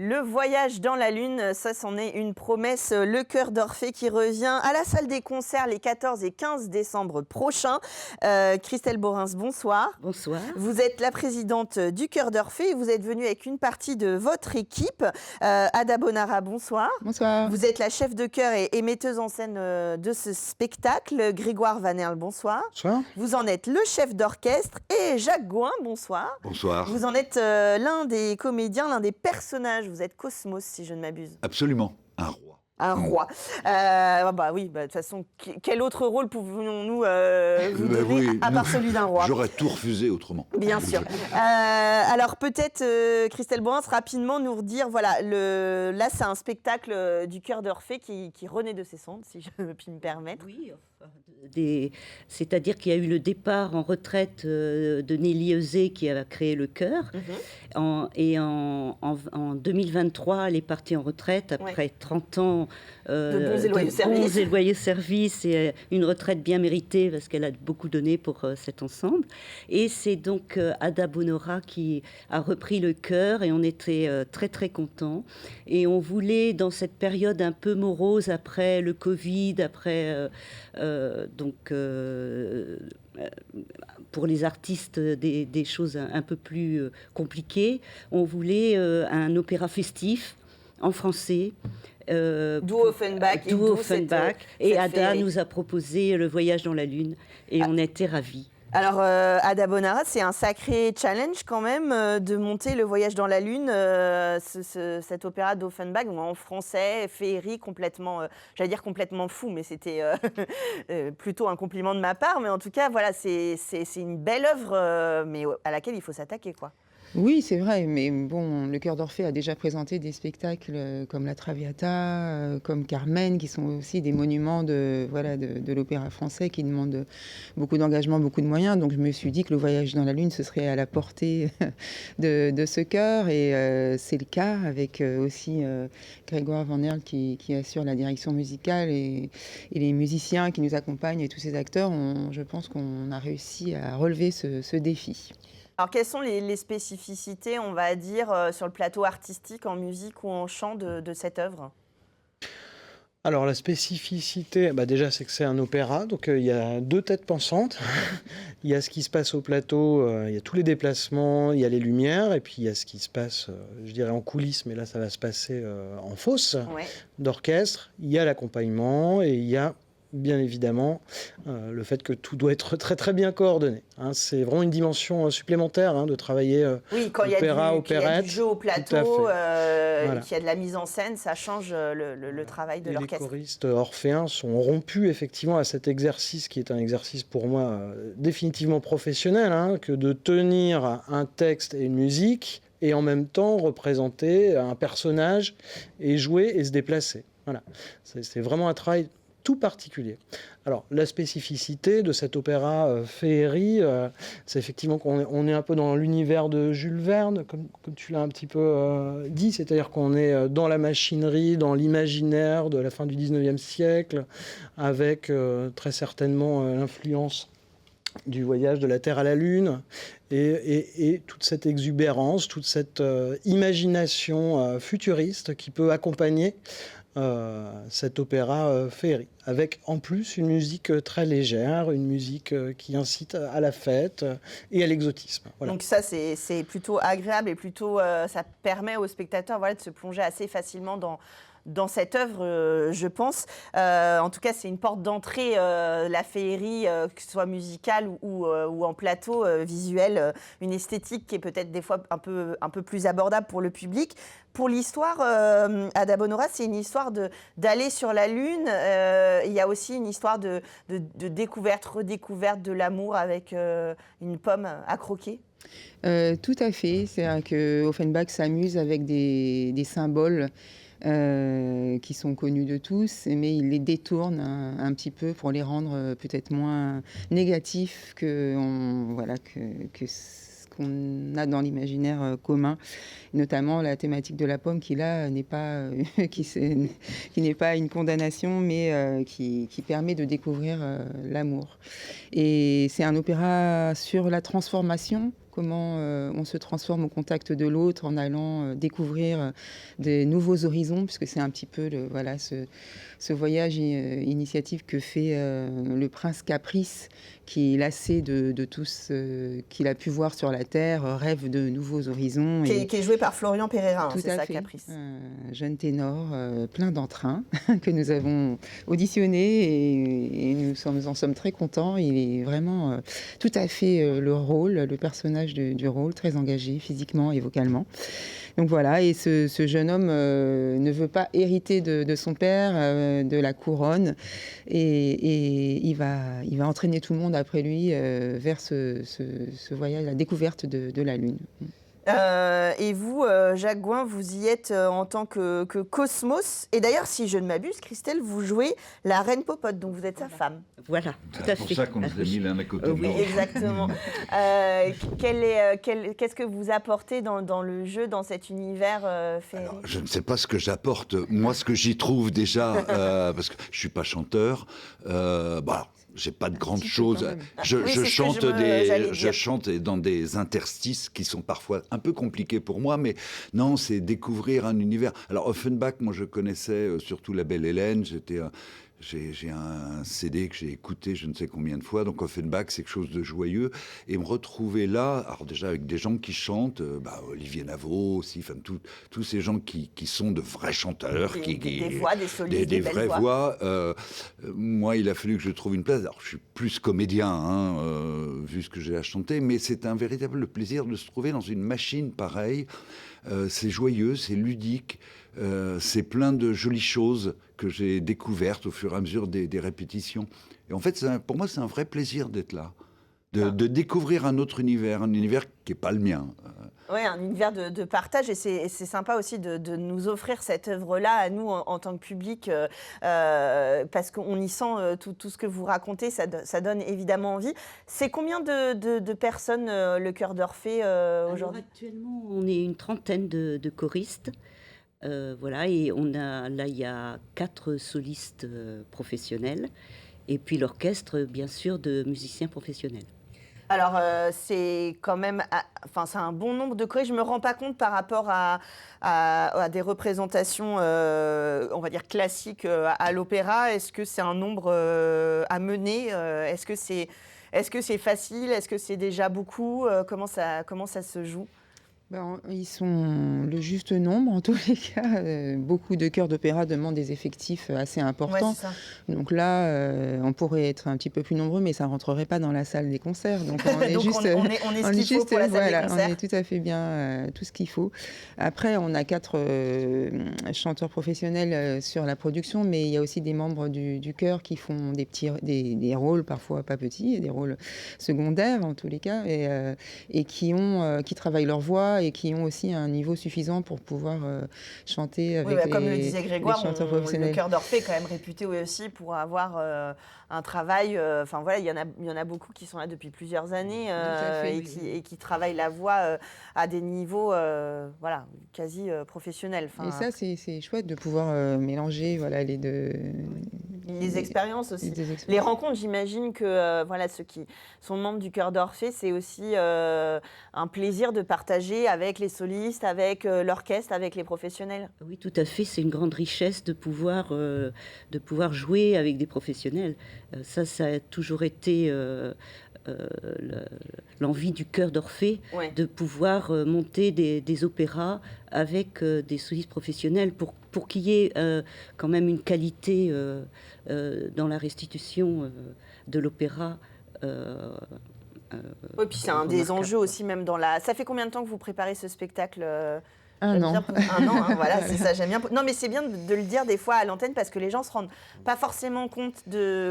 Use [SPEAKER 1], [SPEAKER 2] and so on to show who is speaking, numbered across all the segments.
[SPEAKER 1] Le voyage dans la Lune, ça c'en est une promesse. Le Chœur d'Orphée qui revient à la salle des concerts les 14 et 15 décembre prochains. Christelle Borins, bonsoir.
[SPEAKER 2] Bonsoir.
[SPEAKER 1] Vous êtes la présidente du Chœur d'Orphée et vous êtes venue avec une partie de votre équipe. Ada Bonara, bonsoir.
[SPEAKER 3] Bonsoir.
[SPEAKER 1] Vous êtes la chef de chœur et metteuse en scène de ce spectacle. Grégoire Vanerle, bonsoir.
[SPEAKER 4] Bonsoir.
[SPEAKER 1] Vous en êtes le chef d'orchestre. Et Jacques Gouin, bonsoir.
[SPEAKER 5] Bonsoir.
[SPEAKER 1] Vous en êtes l'un des comédiens, l'un des personnages. Vous êtes Cosmos, si je ne m'abuse.
[SPEAKER 5] Absolument, un roi.
[SPEAKER 1] Un roi. Oui, de toute façon, quel autre rôle pouvions-nous vous donner à part celui d'un roi?
[SPEAKER 5] J'aurais tout refusé autrement.
[SPEAKER 1] Bien sûr. Alors peut-être, Christelle Borins, rapidement nous redire, voilà, là c'est un spectacle du Chœur d'Orphée qui renaît de ses cendres, si je puis me permettre.
[SPEAKER 2] Oui, c'est-à-dire qu'il y a eu le départ en retraite de Nelly Eusé qui a créé le chœur. En 2023, elle est partie en retraite après 30 ans
[SPEAKER 1] de bons et loyaux
[SPEAKER 2] services et une retraite bien méritée parce qu'elle a beaucoup donné pour cet ensemble. Et c'est donc Ada Bonara qui a repris le chœur et on était très très contents. Et on voulait, dans cette période un peu morose après le Covid, après pour les artistes des choses un peu plus compliquées, on voulait un opéra festif en français.
[SPEAKER 1] D'où Offenbach.
[SPEAKER 2] Et Ada nous a proposé Le Voyage dans la Lune et on était ravis.
[SPEAKER 1] Alors, Ada Bonara, c'est un sacré challenge quand même de monter Le Voyage dans la Lune, cet opéra d'Offenbach en français, féerie, complètement, j'allais dire complètement fou, mais c'était plutôt un compliment de ma part. Mais en tout cas, voilà, c'est une belle œuvre, mais à laquelle il faut s'attaquer, quoi.
[SPEAKER 3] Oui, c'est vrai, mais bon, le Chœur d'Orphée a déjà présenté des spectacles comme La Traviata, comme Carmen, qui sont aussi des monuments de l'opéra français qui demandent beaucoup d'engagement, beaucoup de moyens. Donc je me suis dit que Le Voyage dans la Lune, ce serait à la portée de ce chœur. Et c'est le cas avec aussi Grégoire Vanerle qui assure la direction musicale et les musiciens qui nous accompagnent et tous ces acteurs. Je pense qu'on a réussi à relever ce défi.
[SPEAKER 1] Alors, quelles sont les spécificités, on va dire, sur le plateau artistique, en musique ou en chant de cette œuvre ?
[SPEAKER 4] Alors, la spécificité, déjà, c'est que c'est un opéra, donc il y a deux têtes pensantes. Il y a ce qui se passe au plateau, il y a tous les déplacements, il y a les lumières, et puis il y a ce qui se passe, je dirais, en coulisses, mais là, ça va se passer en fosse d'orchestre. Il y a l'accompagnement, et il y a bien évidemment le fait que tout doit être très très bien coordonné. C'est vraiment une dimension supplémentaire de travailler
[SPEAKER 1] quand
[SPEAKER 4] opéra,
[SPEAKER 1] qu'il y a du jeu au plateau,
[SPEAKER 4] Voilà.
[SPEAKER 1] qu'il y a de la mise en scène, ça change le travail de l'orchestre.
[SPEAKER 4] Les choristes orphéens sont rompus effectivement à cet exercice qui est un exercice pour moi définitivement professionnel, que de tenir un texte et une musique et en même temps représenter un personnage et jouer et se déplacer. Voilà. C'est vraiment un travail tout particulier. Alors, la spécificité de cet opéra féerie, c'est effectivement qu'on est un peu dans l'univers de Jules Verne, comme tu l'as un petit peu dit, c'est-à-dire qu'on est dans la machinerie, dans l'imaginaire de la fin du 19e siècle, avec très certainement l'influence du voyage de la Terre à la Lune et toute cette exubérance, toute cette imagination futuriste qui peut accompagner cet opéra féerie, avec en plus une musique très légère, une musique qui incite à la fête et à l'exotisme. Voilà.
[SPEAKER 1] Donc ça, c'est plutôt agréable et plutôt ça permet aux spectateurs de se plonger assez facilement dans cette œuvre, je pense. En tout cas, c'est une porte d'entrée, la féerie, que ce soit musicale ou en plateau visuel, une esthétique qui est peut-être des fois un peu plus abordable pour le public. Pour l'histoire, Ada Bonara, c'est une histoire d'aller sur la Lune. Il y a aussi une histoire de découverte, redécouverte de l'amour avec une pomme à croquer.
[SPEAKER 3] Tout à fait. C'est-à-dire que Offenbach s'amuse avec des symboles qui sont connus de tous, mais il les détourne un petit peu pour les rendre peut-être moins négatifs que ce qu'on a dans l'imaginaire commun, notamment la thématique de la pomme qui là n'est pas qui n'est pas une condamnation, mais qui permet de découvrir l'amour. Et c'est un opéra sur la transformation comment on se transforme au contact de l'autre en allant découvrir des nouveaux horizons, puisque c'est un petit peu ce voyage initiatique que fait le prince Caprice, qui est lassé de tout ce qu'il a pu voir sur la Terre, rêve de nouveaux horizons.
[SPEAKER 1] Qui est joué par Florian Pereira,
[SPEAKER 3] Tout
[SPEAKER 1] c'est
[SPEAKER 3] à
[SPEAKER 1] ça,
[SPEAKER 3] fait.
[SPEAKER 1] Caprice.
[SPEAKER 3] Un jeune ténor plein d'entrain que nous avons auditionné et nous en sommes très contents. Il est vraiment tout à fait le personnage du rôle, très engagé physiquement et vocalement. Donc voilà, et ce jeune homme ne veut pas hériter de son père, de la couronne, et il va entraîner tout le monde après lui vers ce voyage, la découverte de la Lune.
[SPEAKER 1] Et vous, Jacques Gouin, vous y êtes en tant que Cosmos. Et d'ailleurs, si je ne m'abuse, Christelle, vous jouez la reine Popote, donc vous êtes sa femme.
[SPEAKER 2] Voilà, tout à
[SPEAKER 5] C'est
[SPEAKER 2] fait.
[SPEAKER 5] pour ça qu'on nous a mis l'un à côté de
[SPEAKER 2] Oui,
[SPEAKER 5] l'autre.
[SPEAKER 1] Exactement. Qu'est-ce que vous apportez dans le jeu, dans cet univers féerique?
[SPEAKER 5] Alors, je ne sais pas ce que j'apporte. Moi, ce que j'y trouve déjà, parce que je ne suis pas chanteur, j'ai pas de grandes
[SPEAKER 3] petit peu
[SPEAKER 5] choses.
[SPEAKER 3] quand même.
[SPEAKER 5] Je
[SPEAKER 1] Oui, c'est ce que
[SPEAKER 5] chante
[SPEAKER 1] j'allais
[SPEAKER 5] je
[SPEAKER 1] dire.
[SPEAKER 5] chante dans des interstices qui sont parfois un peu compliqués pour moi, mais non, c'est découvrir un univers. Alors Offenbach, moi je connaissais surtout La Belle Hélène. J'ai un CD que j'ai écouté je ne sais combien de fois, donc Offenbach, c'est quelque chose de joyeux. Et me retrouver là, alors déjà avec des gens qui chantent, Olivier Navo aussi, enfin tous ces gens qui sont de vrais chanteurs,
[SPEAKER 1] Des voix, des solistes,
[SPEAKER 5] des
[SPEAKER 1] des belles
[SPEAKER 5] vraies
[SPEAKER 1] voix.
[SPEAKER 5] voix. Moi, il a fallu que je trouve une place. Alors, je suis plus comédien, vu ce que j'ai à chanter, mais c'est un véritable plaisir de se trouver dans une machine pareille. C'est joyeux, c'est ludique, c'est plein de jolies choses que j'ai découvertes au fur et à mesure des répétitions. Et en fait, pour moi, c'est un vrai plaisir d'être là, de découvrir un autre univers, un univers qui n'est pas le mien.
[SPEAKER 1] Oui, un univers de partage, et c'est sympa aussi de nous offrir cette œuvre-là à nous en tant que public, parce qu'on y sent tout ce que vous racontez, ça donne évidemment envie. C'est combien de personnes, le Chœur d'Orphée, aujourd'hui?
[SPEAKER 2] Alors, actuellement, on est une trentaine de choristes. Voilà, et il y a 4 solistes professionnels, et puis l'orchestre, bien sûr, de musiciens professionnels.
[SPEAKER 1] Alors, c'est quand même, c'est un bon nombre de choristes. Je ne me rends pas compte par rapport à des représentations, on va dire, classiques à l'opéra. Est-ce que c'est un nombre à mener? Est-ce que c'est facile? Est-ce que c'est déjà beaucoup? Comment ça se joue?
[SPEAKER 3] Ils sont le juste nombre, en tous les cas. Beaucoup de chœurs d'opéra demandent des effectifs assez importants.
[SPEAKER 1] Ouais, c'est ça.
[SPEAKER 3] Donc là, on pourrait être un petit peu plus nombreux, mais ça ne rentrerait pas dans la salle des concerts. Donc on est
[SPEAKER 1] Donc
[SPEAKER 3] juste,
[SPEAKER 1] on est ce qu'il faut pour la salle des concerts.
[SPEAKER 3] on est tout à fait bien, tout ce qu'il faut. Après, on a 4 chanteurs professionnels sur la production, mais il y a aussi des membres du chœur qui font des rôles, parfois pas petits, des rôles secondaires en tous les cas, et qui travaillent leur voix et qui ont aussi un niveau suffisant pour pouvoir chanter avec
[SPEAKER 1] comme le disait Grégoire,
[SPEAKER 3] les chanteurs professionnels.
[SPEAKER 1] le Chœur d'Orphée est quand même réputé aussi pour avoir un travail. Il y en a beaucoup qui sont là depuis plusieurs années et qui travaillent la voix à des niveaux quasi professionnels.
[SPEAKER 3] Et ça, c'est chouette de pouvoir mélanger
[SPEAKER 1] les expériences aussi. Les rencontres, j'imagine que ceux qui sont membres du Chœur d'Orphée, c'est aussi un plaisir de partager avec les solistes, avec l'orchestre, avec les professionnels.
[SPEAKER 2] Oui, tout à fait. C'est une grande richesse de pouvoir jouer avec des professionnels. Ça a toujours été l'envie du Chœur d'Orphée, de pouvoir monter des opéras avec des solistes professionnels pour qu'il y ait quand même une qualité dans la restitution de l'opéra.
[SPEAKER 1] Oui, puis c'est un des enjeux aussi, même dans la... Ça fait combien de temps que vous préparez ce spectacle?
[SPEAKER 3] Un an.
[SPEAKER 1] Voilà, c'est ça, j'aime bien. Non, mais c'est bien de le dire des fois à l'antenne parce que les gens se rendent pas forcément compte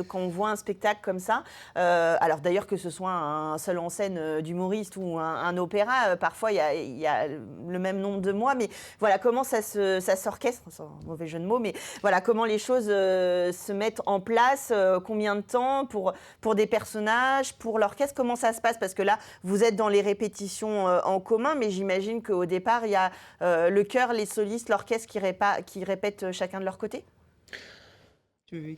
[SPEAKER 1] quand on voit un spectacle comme ça. Alors d'ailleurs, que ce soit un seul en scène d'humoriste ou un opéra, parfois il y a le même nombre de mois, mais voilà, comment ça s'orchestre, c'est un mauvais jeu de mots, mais voilà, comment les choses se mettent en place, combien de temps pour des personnages, pour l'orchestre, comment ça se passe? Parce que là, vous êtes dans les répétitions en commun, mais j'imagine qu'au départ, il y a le chœur, les solistes, l'orchestre qui répètent chacun de leur côté?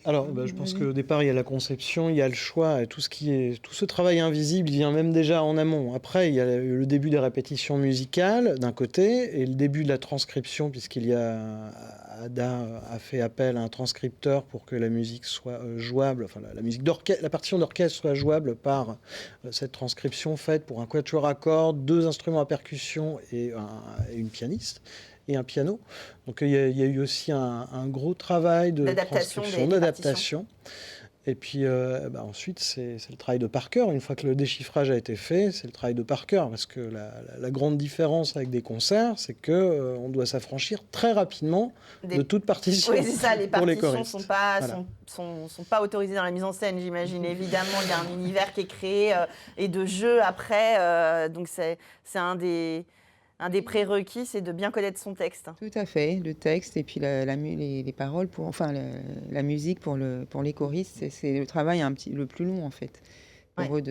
[SPEAKER 4] Alors, je pense qu'au départ, il y a la conception, il y a le choix, et tout ce travail invisible, il vient même déjà en amont. Après, il y a le début des répétitions musicales, d'un côté, et le début de la transcription, Ada a fait appel à un transcripteur pour que la musique soit jouable, enfin, la partition d'orchestre soit jouable par cette transcription faite pour un quatuor à cordes, 2 instruments à percussion et une pianiste. Et un piano. Donc il y a eu aussi un gros travail de transcription, d'adaptation. Et puis ensuite, c'est le travail de par cœur. Une fois que le déchiffrage a été fait, c'est le travail de par cœur. Parce que la grande différence avec des concerts, c'est qu'on doit s'affranchir très rapidement de toute partition.
[SPEAKER 1] Oui, c'est ça, les partitions
[SPEAKER 4] ne
[SPEAKER 1] sont pas autorisées dans la mise en scène, j'imagine. Évidemment, il y a un univers qui est créé et de jeu après. Donc c'est un des prérequis, c'est de bien connaître son texte.
[SPEAKER 3] Tout à fait, le texte et puis les paroles, la musique pour les choristes, c'est le travail le plus long en fait. Pour eux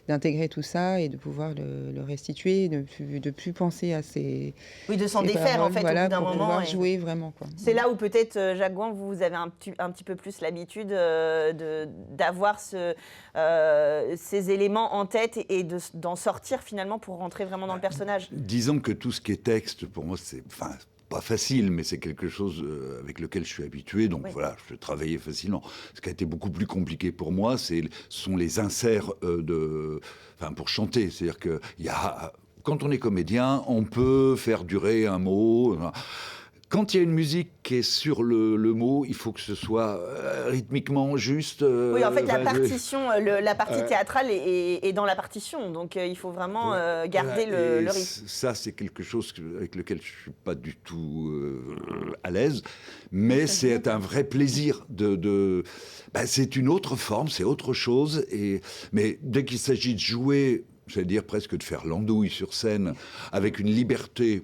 [SPEAKER 3] d'intégrer tout ça et de pouvoir le restituer, de plus penser à ces
[SPEAKER 1] Oui, de s'en défaire
[SPEAKER 3] paroles,
[SPEAKER 1] en fait
[SPEAKER 3] voilà,
[SPEAKER 1] au bout d'un
[SPEAKER 3] pour
[SPEAKER 1] moment.
[SPEAKER 3] pouvoir jouer vraiment, quoi.
[SPEAKER 1] C'est là où peut-être, Jacques Gouin, vous avez un petit peu plus l'habitude d'avoir ces éléments en tête et d'en sortir finalement pour rentrer vraiment dans le personnage.
[SPEAKER 5] Disons que tout ce qui est texte, pour moi, c'est pas facile, mais c'est quelque chose avec lequel je suis habitué, donc voilà, je peux travailler facilement. Ce qui a été beaucoup plus compliqué pour moi, sont les inserts pour chanter. C'est-à-dire que quand on est comédien, on peut faire durer un mot. Quand il y a une musique qui est sur le mot, il faut que ce soit rythmiquement juste.
[SPEAKER 1] Oui, en fait, la partition, la partie théâtrale est dans la partition, donc il faut vraiment garder le rythme.
[SPEAKER 5] Ça, c'est quelque chose avec lequel je ne suis pas du tout à l'aise, mais c'est un vrai plaisir c'est une autre forme, c'est autre chose, mais dès qu'il s'agit de jouer... J'allais dire presque de faire l'andouille sur scène, avec une liberté,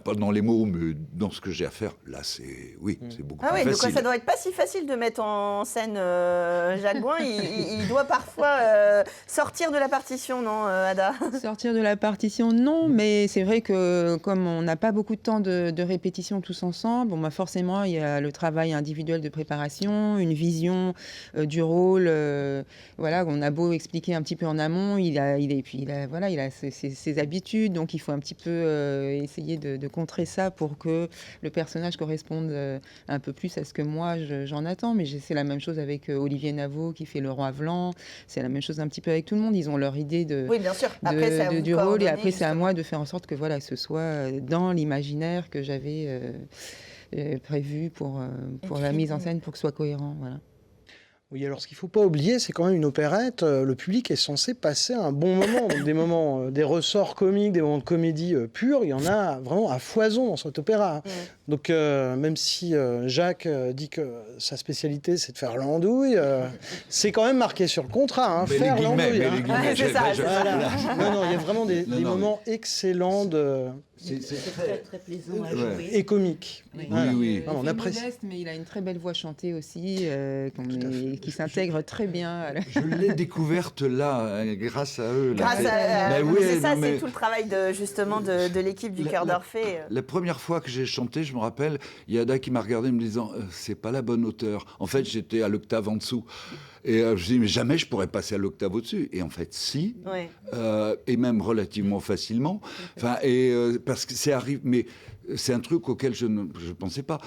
[SPEAKER 5] pas dans les mots, mais dans ce que j'ai à faire. Là, c'est beaucoup plus facile.
[SPEAKER 1] Donc ça doit être pas si facile de mettre en scène Jacques Gouin. Il doit parfois sortir de la partition, non, Ada ?
[SPEAKER 3] Sortir de la partition, non, mais c'est vrai que comme on n'a pas beaucoup de temps de répétition tous ensemble, forcément, il y a le travail individuel de préparation, une vision du rôle. On a beau expliquer un petit peu en amont, il a ses habitudes, donc il faut un petit peu essayer de contrer ça pour que le personnage corresponde un peu plus à ce que moi j'en attends. Mais c'est la même chose avec Olivier Navot qui fait le roi Vlan, c'est la même chose un petit peu avec tout le monde. Ils ont leur idée
[SPEAKER 1] bien sûr. Après,
[SPEAKER 3] du rôle, et après c'est à moi de faire en sorte que ce soit dans l'imaginaire que j'avais prévu pour la mise en scène, pour que ce soit cohérent. Voilà.
[SPEAKER 4] Oui, alors ce qu'il ne faut pas oublier, c'est quand même une opérette. Le public est censé passer un bon moment. Donc des moments, des ressorts comiques, des moments de comédie pure, il y en a vraiment à foison dans cet opéra. Donc même si Jacques dit que sa spécialité, c'est de faire l'andouille, c'est quand même marqué sur le contrat, faire l'andouille.
[SPEAKER 1] C'est ça.
[SPEAKER 4] Non, il y a vraiment des moments excellents
[SPEAKER 2] c'est très, très plaisant à jouer.
[SPEAKER 4] Et comique.
[SPEAKER 5] Oui.
[SPEAKER 3] On apprécie. Modeste, mais il a une très belle voix chantée aussi, qui s'intègre très bien.
[SPEAKER 5] Je l'ai découverte là, grâce à eux.
[SPEAKER 1] C'est tout le travail de l'équipe du Chœur d'Orphée.
[SPEAKER 5] La première fois que j'ai chanté, je me rappelle, il y a Ada qui m'a regardé en me disant c'est pas la bonne hauteur. En fait, j'étais à l'octave en dessous. Et je me dis, mais jamais je pourrais passer à l'octave au-dessus. Et en fait, si. Et même relativement facilement. Parce que mais c'est un truc auquel je ne pensais pas.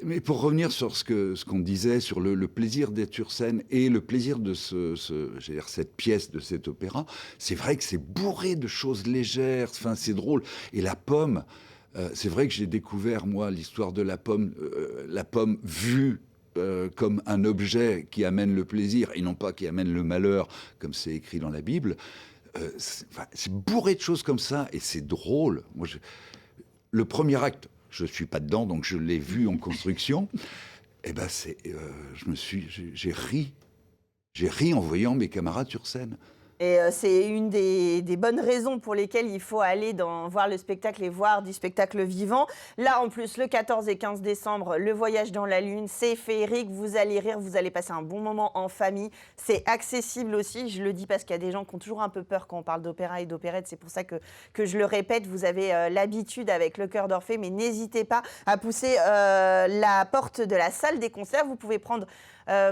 [SPEAKER 5] Mais pour revenir sur ce qu'on disait, sur le plaisir d'être sur scène et le plaisir de cette pièce, de cet opéra, c'est vrai que c'est bourré de choses légères. C'est drôle. Et la pomme, c'est vrai que j'ai découvert, moi, l'histoire de la pomme vue comme un objet qui amène le plaisir et non pas qui amène le malheur, comme c'est écrit dans la Bible. C'est bourré de choses comme ça et c'est drôle. Moi, le premier acte, je ne suis pas dedans, donc je l'ai vu en construction. J'ai ri en voyant mes camarades sur scène.
[SPEAKER 1] Et c'est une des bonnes raisons pour lesquelles il faut aller voir le spectacle et voir du spectacle vivant. Là, en plus, le 14 et 15 décembre, le voyage dans la Lune, c'est féerique. Vous allez rire, vous allez passer un bon moment en famille. C'est accessible aussi. Je le dis parce qu'il y a des gens qui ont toujours un peu peur quand on parle d'opéra et d'opérette. C'est pour ça que je le répète. Vous avez l'habitude avec le Chœur d'Orphée, mais n'hésitez pas à pousser la porte de la salle des concerts. Vous pouvez prendre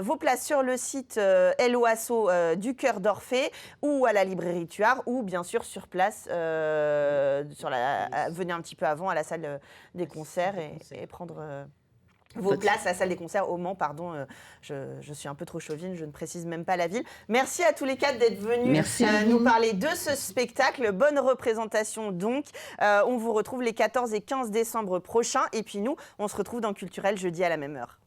[SPEAKER 1] vos places sur le site LOASO du Chœur d'Orphée ou à la librairie Tuard ou bien sûr sur place, venez un petit peu avant à la salle des concerts et prendre vos places à la salle des concerts au Mans, pardon, je suis un peu trop chauvine, je ne précise même pas la ville. Merci à tous les quatre d'être venus nous parler de ce spectacle. Bonne représentation donc. On vous retrouve les 14 et 15 décembre prochains et puis nous, on se retrouve dans Culturel jeudi à la même heure.